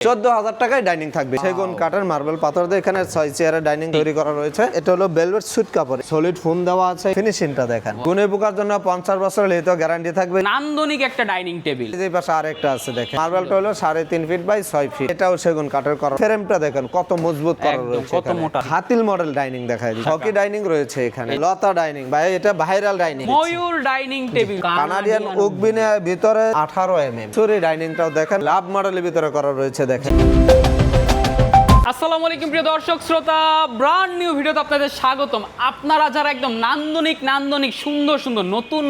14,000 টাকায় ডাইনিং থাকবে। সেগুন কাঠের মার্বেল পাথর দিয়ে এখানে 6 চেয়ারের ডাইনিং তৈরি করা রয়েছে। এটা হলো ভেলভেট সুইট কাপড়, সলিড ফোম দেওয়া আছে। ফিনিশিংটা দেখেন, গুণে পোকার জন্য 50 বছর লিখিত গ্যারান্টি থাকবে। নান্দনিক একটা ডাইনিং টেবিল। এই পাশে আরেকটা আছে দেখেন, মার্বেলটা হলো 3.5 ফিট বাই 6 ফিট। এটাও সেগুন কাঠের করা। ফ্রেমটা দেখেন কত মজবুত করা রয়েছে, কত মোটা। হাতিল মডেল ডাইনিং দেখাই দিই। হকি ডাইনিং রয়েছে এখানে, লতা ডাইনিং ভাই, এটা ভাইরাল ডাইনিং। ময়ূর ডাইনিং টেবিল, কানাডিয়ান ওক বিনের ভিতরে 18 mm। সরি ডাইনিংটাও দেখেন, লাভ মডেলের ভিতরে করা রয়েছে দেখেন। আসসালামু আলাইকুম প্রিয় দর্শক শ্রোতা, ব্র্যান্ড নিউ ভিডিওতে আপনাদের স্বাগতম। আপনারা যারা একদম নান্দনিক সুন্দর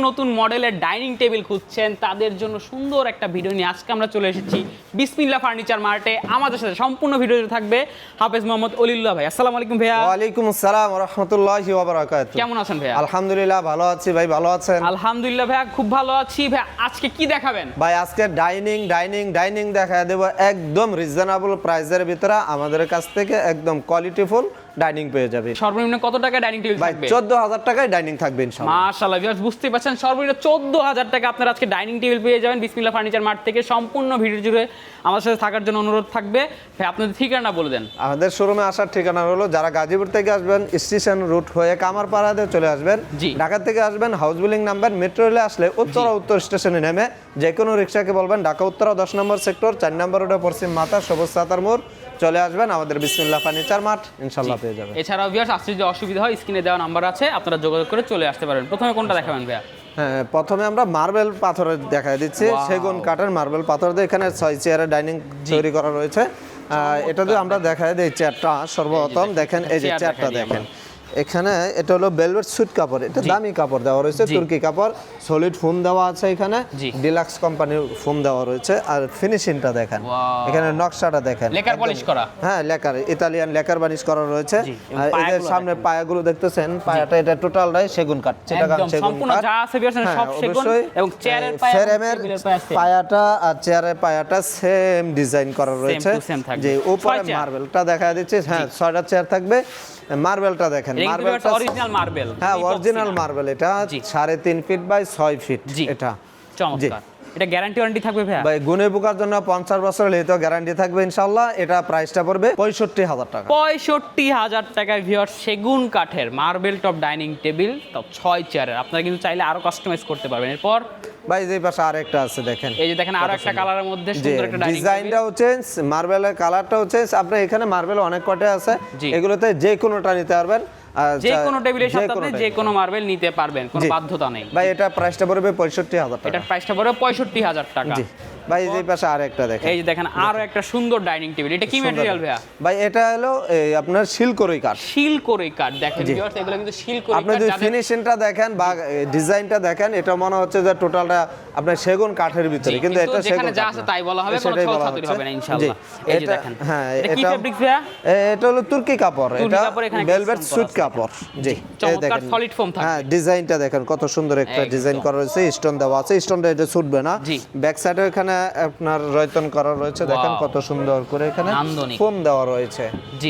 নতুন মডেলের ডাইনিং টেবিল খুঁজছেন, তাদের জন্য সুন্দর একটা ভিডিও নিয়ে আজকে আমরা চলে এসেছি বিসমিল্লাহ ফার্নিচার মার্টে। আমাদের সাথে সম্পূর্ণ ভিডিওতে থাকবে হাফেজ মোহাম্মদ অলিউল্লাহ ভাই। আসসালামু আলাইকুম ভাইয়া। ওয়ালাইকুম আসসালাম ওয়া রাহমাতুল্লাহি ওয়া বারাকাতুহু। কেমন আছেন ভাইয়া? আলহামদুলিল্লাহ ভালো আছি ভাই, ভালো আছেন? আলহামদুলিল্লাহ ভাইয়া খুব ভালো আছি। ভাই আজকে কি দেখাবেন? ভাই আজকে ডাইনিং দেখায় দেব একদম রিজনেবল প্রাইসের ভিতরে। আমাদের কাছ থেকে একদম কোয়ালিটিফুল ডাইনিং পেয়ে যাবে। সর্বনিম্ন কত টাকা ডাইনিং টেবিল ভাই থাকবে? 14,000 টাকায় ডাইনিং থাকবে ইনশাআল্লাহ। মাশাআল্লাহ ভিউয়ার্স, বুঝতে পারছেন সর্বনিম্ন 14,000 টাকা আপনারা আজকে ডাইনিং টেবিল পেয়ে যাবেন বিসমিল্লাহ ফার্নিচার মার্ট থেকে। সম্পূর্ণ ভিডিও জুড়ে আমার সাথে থাকার জন্য অনুরোধ থাকবে। ভাই আপনাদের ঠিকানা বলে দেন। আমাদের শোরুমে আসার ঠিকানা হলো, যারা গাজীপুর থেকে আসবেন স্টেশন রুট হয়ে কামারপাড়াতে চলে আসবেন। ঢাকা থেকে আসবেন হাউস বিল্ডিং নাম্বার মেট্রো রেলে আসলে উত্তর স্টেশনে নেমে যে কোনো রিক্সাকে বলবেন ঢাকা উত্তরা 10 নম্বর সেক্টর 4 নম্বর রোডে পশ্চিম মাথা সবুজ সাতার মোড় চলে আসবেন। আমাদের বিসমিল্লাহ ফার্নিচার মার্ট ইনশাআল্লাহ পেয়ে যাবেন। এছাড়াও ভিউয়ার্স আসতে যদি অসুবিধা হয় স্ক্রিনে দেওয়া নাম্বার আছে, আপনারা যোগাযোগ করে চলে আসতে পারেন। প্রথমে কোনটা দেখাবেন ভাইয়া? হ্যাঁ, প্রথমে আমরা মার্বেল পাথরের দেখাই দিচ্ছি। সেগুন কাঠের মার্বেল পাথর দিয়ে এখানে 6 চেয়ারের ডাইনিং তৈরি করা রয়েছে। এটা দিয়ে আমরা দেখাই দিই চেয়ারটা। সর্বপ্রথম দেখেন এই যে চেয়ারটা দেখেন, এখানে এটা হলো ভেলভেট সুইট কাপড়। এটা দামি কাপড় দেওয়া রয়েছে, তুর্কি কাপড়। সলিড ফোম দেওয়া আছে এখানে, ডিলাক্স কোম্পানির ফোম দেওয়া রয়েছে। আর ফিনিশিংটা দেখেন, এখানে নকশাটা দেখেন, লেকার পলিশ করা। হ্যাঁ, লেকার ইতালিয়ান লেকার বানিশ করা রয়েছে। আর এর সামনে পায়াগুলো দেখতেছেন, পায়াটা এটা টোটালটাই সেগুন কাঠ, চিটাগাং সেগুন সম্পূর্ণ কাঠ। যা আছে ভিউয়ার্স সব সেগুন, এবং চেয়ারের ফ্রেমের পায়াটা আর চেয়ারের পায়াটা সেম ডিজাইন করা রয়েছে। যে উপরে মার্বেলটা দেখা দিচ্ছে, হ্যাঁ 6টা চেয়ার থাকবে। মার্বেলটা দেখেন, মার্বেলটা অরিজিনাল মার্বেল। হ্যাঁ অরিজিনাল মার্বেল। এটা 3.5 ফিট বাই 6 ফিট। এটা চমৎকার। এটা গ্যারান্টি ওয়ারেন্টি থাকবে ভাইয়া? ভাই গুণে পোকার জন্য 50 বছর লিখিত গ্যারান্টি থাকবে ইনশাআল্লাহ। এটা প্রাইসটা পড়বে 65,000 টাকা। 65,000 টাকায় ভিউয়ার্স সেগুন কাঠের marble top dining table, top 6 চেয়ারের। আপনারা কিন্তু চাইলে আরো কাস্টমাইজ করতে পারবেন। এরপর ভাই যে পাশে আরেকটা আছে দেখেন, এই যে দেখেন আরো একটা কালারের মধ্যে সুন্দর একটা ডাইনিং টেবিল। ডিজাইনটাও চেঞ্জ, মার্বেলের কালারটাও চেঞ্জ। আপনি এখানে মার্বেল অনেক কয়টা আছে, এগুলোতে যে কোনোটা নিতে পারবেন। যে কোনো টেবিলের সাথে আপনি যে কোনো মার্বেল নিতে পারবেন, কোনো বাধ্যতা নেই। ভাই এটা প্রাইসটা পড়বে 65,000 টাকা। এটার প্রাইসটা পড়বে 65,000 টাকা। জি ভাই যে পাশে আরেকটা দেখেন, এই যে দেখেন আরো একটা সুন্দর ডাইনিং টেবিল। এটা কি ম্যাটেরিয়াল ভাইয়া? ভাই এটা হলো আপনার শিলকড়ই কাঠ। শিলকড়ই কাঠ দেখেন ভিউয়ার্স, এগুলো কিন্তু শিলকড়ই কাঠ। আপনি যদি ফিনিশিংটা দেখেন বা ডিজাইনটা দেখেন, এটা মনে হচ্ছে যে টোটালটা আপনার সেগুন কাঠের ভিতরে, কিন্তু এটা সেখানে যা আছে তাই বলা হবে, কোনো ছলছাতুরি হবে না ইনশাআল্লাহ। এই যে দেখেন, হ্যাঁ এটা কি ফেব্রিক ভাইয়া? এটা হলো তুর্কি কাপড়। এটা ভেলভেট সুইট কাপড়। জি চমৎকার সলিড ফোম থাকে। হ্যাঁ, ডিজাইনটা দেখেন কত সুন্দর একটা ডিজাইন করা রয়েছে, স্টোন দেওয়া আছে। স্টোনটা এটা ছুটবে না। ব্যাক সাইডে এখানে আপনার রয়তন করা রয়েছে, দেখেন কত সুন্দর করে এখানে ফোম দেওয়া রয়েছে।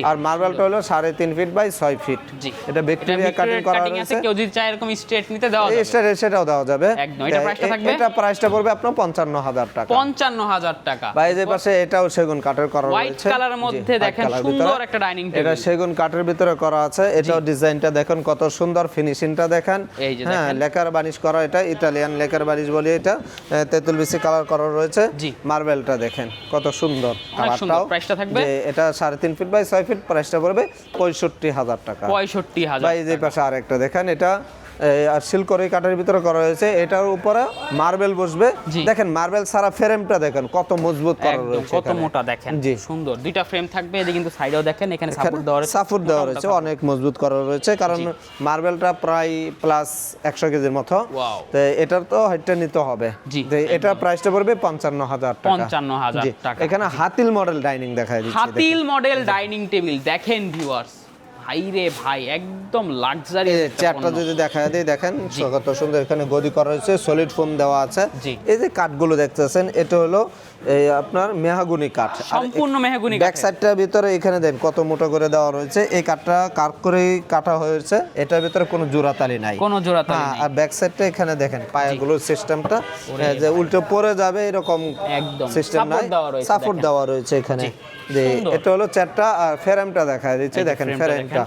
আর মার্বেলটা হলো 3.5 ফিট বাই 6 ফিট। এটা ব্যাকটেরিয়া কাটিং করা রয়েছে। কেউ যদি চায় এরকম স্ট্রেট নিতে দেওয়া যাবে, স্ট্রেট সেটাও দেওয়া যাবে একদম। এটা প্রাইসটা থাকবে, এটা প্রাইসটা পড়বে আপনার 55,000 টাকা। 55,000 টাকা। বাইরে পাশে এটাও সেগুন কাঠের করা রয়েছে, হোয়াইট কালারের মধ্যে দেখেন সুন্দর একটা ডাইনিং টেবিল। এটা সেগুন কাঠের ভিতরে করা আছে। এটাও ডিজাইনটা দেখেন কত সুন্দর, ফিনিশিংটা দেখেন। হ্যাঁ, লেকার বানিশ করা, এটা ইতালিয়ান লেকার বানিশ বলি। এটা তেঁতুল বিচি কালার করা রয়েছে। মার্বেলটা দেখেন কত সুন্দর, কালারটাও। প্রাইসটা থাকবে এটা 3.5 ফিট বাই 6 ফিট। প্রাইসটা পড়বে 65,000 টাকা। 65,000। ভাই যে পাশে আরেকটা দেখেন, এটা আর শিলকড়ই কাঠের ভিতরে করা হয়েছে। এটার উপরে মার্বেল বসবে। দেখেন মার্বেল সারা ফ্রেমটা দেখেন কত মজবুত করা রয়েছে, কত মোটা দেখেন, সুন্দর। দুইটা ফ্রেম থাকবে, এদিকে কিন্তু সাইডেও দেখেন এখানে সাপোর্ট দেওয়া রয়েছে, অনেক মজবুত করা রয়েছে। কারণ মার্বেলটা প্রায় প্লাস 100 কেজির মতো। তো এটার তো হাইটটা নিতে হবে। এটা প্রাইসটা পড়বে 55,000 টাকা। 55,000 টাকা। এখানে হাতিল মডেল ডাইনিং দেখাই দিচ্ছি। হাতিল মডেল ডাইনিং টেবিল দেখেন ভিউয়ার্স, ভাই রে ভাই, একদম লাক্সারি। চেয়ারটা যদি দেখা যায় দেখেন কত সুন্দর, এখানে গদি করা রয়েছে, সলিড ফোম দেওয়া আছে। জি। এই যে কাঠগুলো দেখতেছেন এটা হলো এই আপনার মেহগনি কাঠ, সম্পূর্ণ মেহগনি ব্যাক সাইডটার ভিতরে এখানে দেন কত মোটা করে দেওয়া রয়েছে। এই কাঠটা কার্ভ করে কাটা হয়েছে, এটার ভিতরে কোনো জোড়াতালি নাই, কোনো জোড়াতালি হ্যাঁ। নেই। আর ব্যাক সাইডটা এখানে দেখেন পায়াগুলোর সিস্টেমটা যে উল্টো পড়ে যাবে এরকম একদম সিস্টেম নাই, সাপোর্ট দেওয়া রয়েছে, সাপোর্ট দেখেন। দেওয়া রয়েছে এখানে। যে সুন্দর। এটা হলো চারটা, আর ফ্রেমটা দেখা দিচ্ছে এই যে দেখেন ফ্রেমটা ফ্রেমটা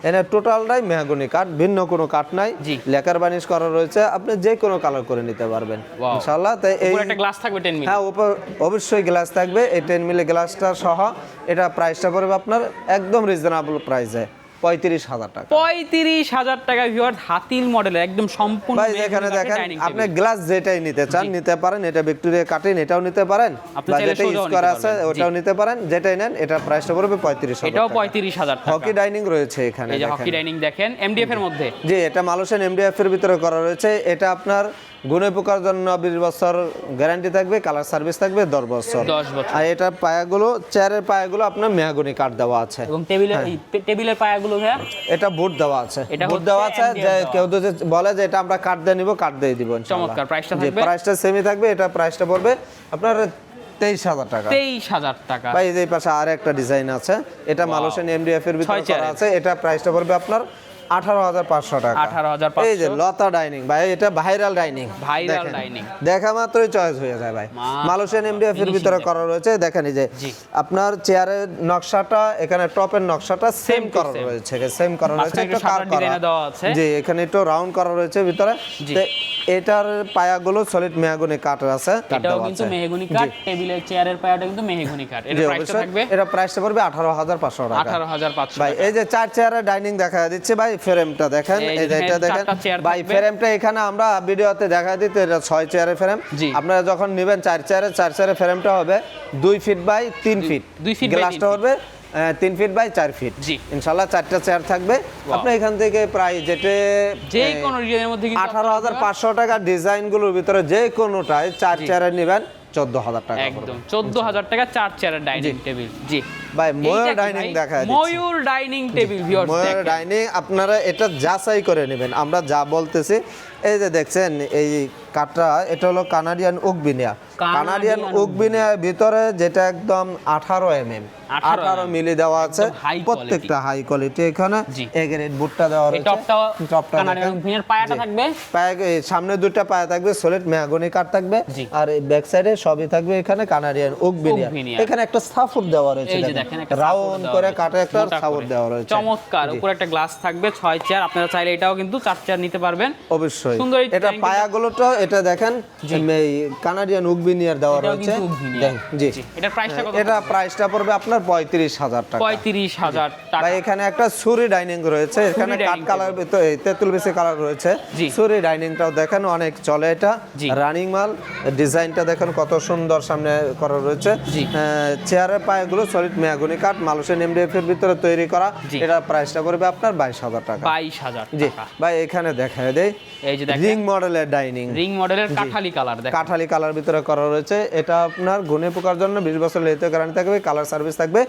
এনে টোটালটাই মেহগনি কাঠ, ভিন্ন কোনো কাঠ নাই। জি। লেকার বানিশ করা রয়েছে, আপনি যে কোনো কালার করে নিতে পারবেন Wow. ইনশাআল্লাহ। তাই এই উপরে একটা গ্লাস থাকবে 10 মিলি। হ্যাঁ উপর অবশ্যই গ্লাস থাকবে, এই 10 মিলি গ্লাসটা সহ। এটা প্রাইসটা পড়বে আপনার একদম রিজনেবল প্রাইসে 35,000 টাকা। 35,000 টাকা ভিউয়ার, হাতিল মডেলের একদম সম্পূর্ণ ভাই এখানে দেখেন আপনি গ্লাস যেটাই নিতে চান নিতে পারেন, এটা ভিক্টোরিয়া কাটিন এটাও নিতে পারেন, আপনি বা চাইলে যেটা সোজাও ইউজ নিতে করা আছে পারবেন। ওটাও নিতে পারেন, যেটাই নেন এটা প্রাইসটা পড়বে 35,000 এটাও টাকা। 35,000 টাকা। হকি ডাইনিং রয়েছে এখানে এই যে দেখেন। হকি ডাইনিং দেখেন এমডিএফ এর মধ্যে। জি, এটা মালয়েশিয়ান এমডিএফ এর ভিতরে করা রয়েছে। এটা আপনার গুণে পোকার জন্য 20 বছর গ্যারান্টি থাকবে, কালার সার্ভিস থাকবে 10 বছর। 10 বছর। আর এটার পায়াগুলো, চেয়ারের পায়াগুলো আপনার মেহগনি কাঠ দেওয়া আছে, এবং টেবিলের পায়াগুলো ভাইয়া এটা বুট দেওয়া আছে, এটা বুট হচ্ছে দেওয়া আছে। MDF যে দেওয়া। কেউ যদি বলে যে এটা আমরা কাঠ দিয়ে নিব, কাঠ দিয়ে দিব ইনশাআল্লাহ। চমৎকার, প্রাইসটা জি, থাকবে? প্রাইসটা সেমই থাকবে। এটা প্রাইসটা পড়বে আপনার 23,000 টাকা। 23,000 টাকা। ভাই এই পাশে আর একটা ডিজাইন আছে, এটা মালয়েশিয়ান এমডিএফ এর ভিতরে 6 করা চেয়ারের। আছে। এটা প্রাইসটা পড়বে আপনার 18,500 টাকা। 18,500 এই যে লতা ডাইনিং ভাই, এটা ভাইরাল ডাইনিং, ভাইরাল ডাইনিং। দেখা মাত্রই চয়েস হয়ে যায় ভাই। মালয়েশিয়ান এমডিএফ এর ভিতরে করা রয়েছে, দেখেন এই যে জি। আপনার চেয়ারের নকশাটা, এখানে টপের নকশাটা সেম to করা same। রয়েছে, সেম করা রয়েছে, মাঝখানে একটু একটু কার shutter করা design এ দেওয়া আছে। জি, এখানে একটু রাউন্ড করা রয়েছে ভিতরে। জি। তো এটার পায়াগুলো সলিড মেহগনি কাঠ আছে, কাঠ এটাও দেওয়া কিন্তু আছে। মেহগনি কাঠ, টেবিলের চেয়ারের পায়াটা কিন্তু মেহগনি কাঠ। এর জি, প্রাইসটা অবশ্যই। থাকবে এটা প্রাইসটা পড়বে 18,500 টাকা। 18,500 ভাই এই যে 4 চেয়ারের ডাইনিং দেখা দিচ্ছে ভাই, ফ্রেমটা দেখেন, এই এই যে যে এটা দেখেন 4টা চেয়ার ভাই, থাকবে। ফ্রেমটা এখানে আমরা ভিডিওতে দেখা দিতে, এটা 6 চেয়ারের ফ্রেম। জি। আপনারা যখন নেবেন 4 চেয়ারের ফ্রেমটা হবে 2 feet by 3 feet, 2 feet by 3 গ্লাসটা হবে 3 ফিট বাই 4 ফিট। জি। ইনশাআল্লাহ 4টা চেয়ার থাকবে। আপনি এখান থেকে প্রায় যেটা যে কোনো ডিজাইনের মধ্যে কিন্তু 18,500 টাকা, ডিজাইনগুলোর ভিতরে যে কোনোটায় 4 চেয়ারের নেবেন 14,000 টাকা পড়বে। একদম 14,000 টাকা 4 চেয়ারের ডাইনিং টেবিল। জি ভাই ময়ূর এইটা কি ডাইনিং ভাই? দেখা দিচ্ছে। ময়ূর ডাইনিং টেবিল ভিউয়ার্স ময়ূর দেখেন। ডাইনিং আপনারা এটা যাচাই করে নেবেন, আমরা যা বলতেছি। এই যে দেখছেন এই কাঠটা, এটা হলো কানাডিয়ান উকবিনিয়া। কানাডিয়ান উকবিনিয়ার ভিতরে যেটা একদম 18 mm 18 মিলি দেওয়া আছে, একদম high প্রত্যেকটা হাই কোয়ালিটি। এখানে জি। এ গ্রেড বুটটা দেওয়া এই রয়েছে, টপটা কানাডিয়ান দেখেন। উকবিনিয়ার পায়াটা জি। থাকবে। এই সামনে দুইটা পায়া থাকবে সলিড মেহগনি কাঠ থাকবে, জি। আর এই ব্যাক সাইডে সবই থাকবে এখানে কানাডিয়ান উকবিনিয়া। উকবিনিয়া। এখানে একটা সাপোর্ট দেওয়া রয়েছে, এই যে দেখেন একটা রাউন্ড করে কাটে একটা সাপোর্ট দেওয়া রয়েছে। চমৎকার, উপরে একটা গ্লাস থাকবে। 6 চেয়ার, আপনারা চাইলে এটাও কিন্তু 4 চেয়ার নিতে পারবেন। অবশ্যই সুন্দর এই এটা tank-টা। পায়াগুলোটা এটা দেখেন এই কানাডিয়ান উকবিনিয়ার দেওয়া এটাও রয়েছে। কিন্তু উকবিনিয়া। দেখেন, জি। এটার প্রাইসটা কত? এটা প্রাইসটা পড়বে আপনার 35,000 টাকা। 35,000 টাকা। ভাই এখানে একটা সুরি ডাইনিং রয়েছে, এখানে কাঠ dining কালার ভিতরে তেঁতুল বেশি কালার রয়েছে। জি। সুরি ডাইনিংটাও দেখেন অনেক চলে, এটা জি। রানিং মাল। ডিজাইনটা দেখেন কত সুন্দর সামনে করা রয়েছে। জি। চেয়ারের পায়াগুলো সলিড মেহগনি কাঠ, মালয়েশিয়ান এমডিএফ এর ভিতরে তৈরি করা। জি। এটা প্রাইসটা পড়বে আপনার 22,000 টাকা। 22,000 জি টাকা। ভাই এখানে দেখায় দেই, এই যে দেখেন রিং মডেলের ডাইনিং, রিং মডেলের কাঠালি কালার দেখেন। কাঠালি কালার ভিতরে করা রয়েছে। এটা আপনার গুণে পোকার জন্য 20 বছর লেতে গ্যারান্টি থাকবে, কালার সার্ভিস থাকবে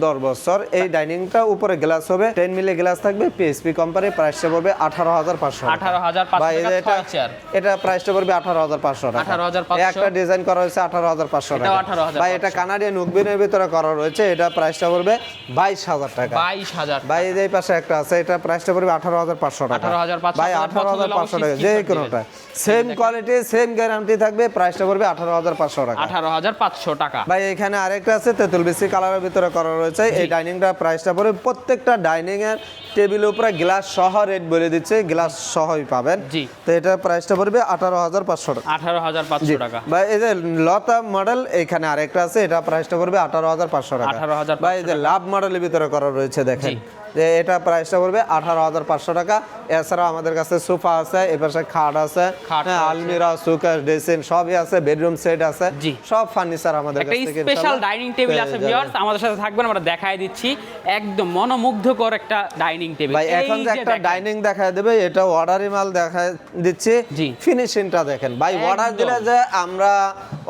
10 বছর। এই ডাইনিংটা উপরে গ্লাস হবে 10 মিলি গ্লাস থাকবে, পিএসপি কোম্পানি। প্রাইসটা পড়বে 18,500 টাকা। 18,500 ভাই টাকা, এটা 6 চেয়ার। এটা প্রাইসটা পড়বে 18,500 টাকা। 18,500 এই একটা ডিজাইন করা হয়েছে 18,500 টাকা। এটাও 18,500 ভাই এটা কানাডিয়ান উকবিনের ভিতরে করা রয়েছে, এটা প্রাইসটা পড়বে 22,000 টাকা। 22,000 ভাই এই পাশে একটা আছে, এটা প্রাইসটা পড়বে 18,500 টাকা। 18,500 ভাই টাকা। 18,500 টাকা, অবশ্যই যে skip করে কোনোটা সেম কোয়ালিটি সেম গ্যারান্টি থাকবে, প্রাইসটা পড়বে 18,500 টাকা। 18,500 টাকা। ভাই এখানে আরেকটা আছে তেঁতুল বিসি কালারের ভিতরে করা রয়েছে। এই ডাইনিংটা প্রাইসটা পড়বে, প্রত্যেকটা ডাইনিং এর টেবিলের উপরে গ্লাস সহ রেট বলে দিচ্ছে, গ্লাস সহই পাবেন। জি। তো এটা প্রাইসটা পড়বে 18,500 টাকা। 18,500 টাকা। ভাই এই যে লতা মডেল এখানে আরেকটা আছে, এটা প্রাইসটা পড়বে 18,500 টাকা। 18,500 ভাই এই যে লাভ মডেলের ভিতরে করা রয়েছে দেখেন, যে এটা প্রাইসটা পড়বে 18,500 টাকা। এছাড়াও আমাদের কাছে সোফা আছে, এপাশে খাট আছে, খাট হ্যাঁ, আছে। আলমিরা, সুকেস, ড্রেসিং সবই আছে, বেডরুম সেট আছে, জি। সব ফার্নিচার আমাদের একটা কাছ থেকে স্পেশাল ইনশাআল্লাহ ডাইনিং টেবিল আছে পেয়ে ভিউয়ার্স, যাবেন। আমাদের সাথে থাকবেন, আমরা দেখায় দিচ্ছি। একদম মনোমুগ্ধকর একটা ডাইনিং টেবিল। ভাই এখন যে একটা ডাইনিং দেখায় দেবে, এটা অর্ডারি মাল দেখায় দিচ্ছি। জি। ফিনিশিংটা দেখেন ভাই, অর্ডার একদম। দিলে যে আমরা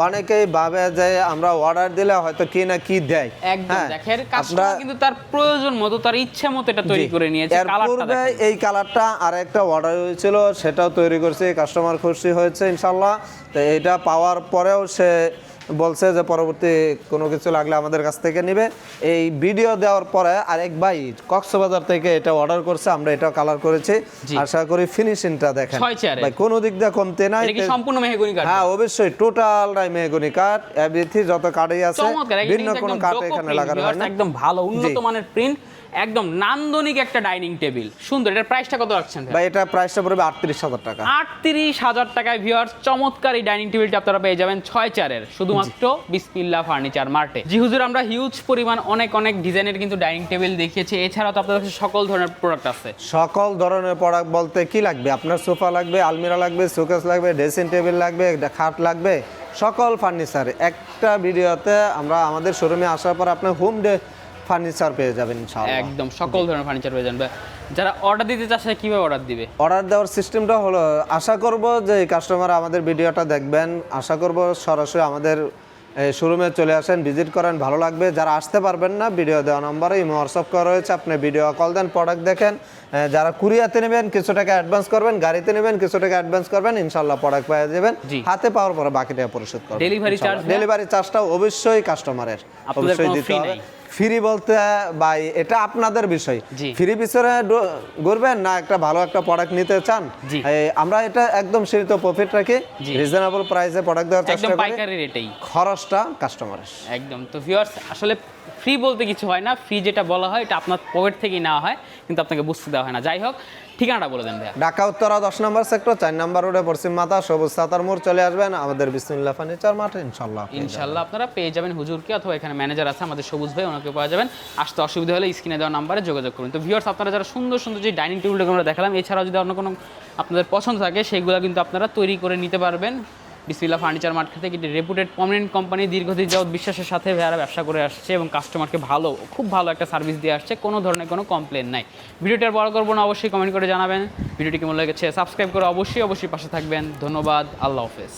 অনেকেই ভাবে যে আমরা অর্ডার দিলে হয়তো কি না কি দেয়। একদম হ্যাঁ, দেখেন আমরা কাস্টমার কিন্তু তার প্রয়োজন মতো, তার ইচ্ছে মতো এটা তৈরি করে নিয়েছে। এর কালারটা পূর্বে দেখেন। এই কালারটা আর একটা অর্ডার হয়েছিল, সেটাও তৈরি করছে, কাস্টমার খুশি হয়েছে ইনশাল্লাহ। তো এটা পাওয়ার পরেও সে বলছে যে পরবর্তী কোনো কিছু লাগলে আমাদের কাছ থেকে নেবে। এই ভিডিও দেওয়ার পরে আরেক ভাই কক্সবাজার থেকে এটা অর্ডার করছে, আমরা এটা কালার করেছি। জি। আশা করি ফিনিশিংটা দেখেন 6 চেয়ারে। ভাই, কোনো দিক দিয়ে কমতে নাই। এটা কি সম্পূর্ণ মেহগনি কাঠ? হ্যাঁ অবশ্যই, টোটালটাই মেহগনি কাঠ, এভরিথিং যত কাঠই আছে, চমৎকার, এটা ভিন্ন কিন্তু কোনো একদম কাঠ জোকো এখানে print, লাগানো হয় না। একদম ভালো উন্নত মানের প্রিন্ট, একদম নান্দনিক একটা ডাইনিং টেবিল। সুন্দর। এটার প্রাইসটা কত রাখছেন ভাই? ভাই এটা প্রাইসটা পড়বে 38,000 টাকা। 38,000 টাকায় ভিউয়ার্স চমৎকার এই ডাইনিং টেবিলটা আপনারা পেয়ে যাবেন 6 চেয়ারের, শুধুমাত্র বিসমিল্লাহ ফার্নিচার মার্টে। জি হুজুর, আমরা হিউজ পরিমাণ অনেক ডিজাইনের কিন্তু ডাইনিং টেবিল দেখিয়েছি, এছাড়াও তো আপনাদের কাছে সকল ধরনের প্রোডাক্ট আছে। সকল ধরনের প্রোডাক্ট বলতে কি লাগবে আপনার? সোফা লাগবে, আলমিরা লাগবে, শোকেস লাগবে, ড্রেসিং টেবিল লাগবে, একটা খাট লাগবে, সকল ফার্নিচার একটা ভিডিওতে আমরা আমাদের শোরুমে আসার পর আপনার হোম ফার্নিচার পেয়ে যাবেন ইনশাআল্লাহ। একদম সকল ধরনের ফার্নিচার পেয়ে যাবেন। যারা অর্ডার দিতে চাচ্ছে কিভাবে অর্ডার দিবে? অর্ডার দেওয়ার সিস্টেমটা হলো, আশা করব যে এই কাস্টমার আমাদের ভিডিওটা দেখবেন, আশা করব সরাসরি আমাদের শোরুমে চলে আসেন, ভিজিট করেন, ভালো লাগবে। যারা আসতে পারবেন না, ভিডিও দেওয়া নম্বরে ইমো হোয়াটসঅ্যাপ করা রয়েছে, আপনি ভিডিও কল দেন, প্রোডাক্ট দেখেন। যারা কুরিয়াতে নেবেন কিছু টাকা অ্যাডভান্স করবেন, গাড়িতে নেবেন কিছু টাকা অ্যাডভান্স করবেন, ইনশাআল্লাহ প্রোডাক্ট পেয়ে যাবেন। জি। হাতে পাওয়ার পরে বাকি টাকা পরিশোধ করবেন। Delivery charge? ডেলিভারি চার্জটা অবশ্যই কাস্টমারের আপনাদের অবশ্যই কোনো দিতে ফ্রি হবে। নাই? ফ্রি বলতে ভাই এটা আপনাদের বিষয়। জি। ফ্রি পিছনে ঘুরবেন না, একটা ভালো একটা প্রোডাক্ট নিতে চান, জি। আমরা এটা একদম সীমিত প্রফিট রাখি, জি। রিজনেবল প্রাইসে প্রোডাক্ট দেওয়ার একদম চেষ্টা করি, পাইকারি রেটেই। খরচটা কাস্টমারের। একদম। তো ভিউয়ার্স, আসলে ফ্রি বলতে কিছু হয় না, ফ্রি যেটা বলা হয় এটা আপনার পকেট থেকেই নেওয়া হয়, কিন্তু আপনাকে বুঝতে দেওয়া হয় না। যাই হোক, ঠিকানাটা বলে দেন ভাইয়া। ঢাকা উত্তরা 10 নম্বর সেক্টর 4 নম্বর রোডে পশ্চিম মাথা সবুজ সাতার মোড় চলে আসবেন আমাদের বিসমিল্লাহ ফার্নিচার মার্ট, ইনশাআল্লাহ ইনশাআল্লাহ আপনারা পেয়ে যাবেন হুজুরকে, অথবা এখানে ম্যানেজার আছে আমাদের সবুজ ভাই, ওনাকে পাওয়া যাবেন। আসতে অসুবিধা হলে স্ক্রিনে দেওয়া নাম্বারে যোগাযোগ করুন। তো ভিউয়ার্স, আপনারা যারা সুন্দর সুন্দর যে ডাইনিং টেবিলটা আমরা দেখালাম, এছাড়াও যদি অন্য কোনো আপনাদের পছন্দ থাকে সেগুলো কিন্তু আপনারা তৈরি করে নিতে পারবেন বিসমিল্লাহ ফার্নিচার মার্ট থেকে। এটি রেপুটেড প্রমিনেন্ট কোম্পানি, দীর্ঘদিন যাবত বিশ্বাসের সাথে ভাইয়ারা ব্যবসা করে আসছে এবং কাস্টমারকে খুব ভালো একটা সার্ভিস দিয়ে আসছে, কোনো ধরনের কোনো কমপ্লেন নাই। ভিডিওটি আর বড় করবো না, অবশ্যই কমেন্ট করে জানাবেন ভিডিওটি কেমন লেগেছে, সাবস্ক্রাইব করে অবশ্যই পাশে থাকবেন। ধন্যবাদ, আল্লাহ হাফেজ।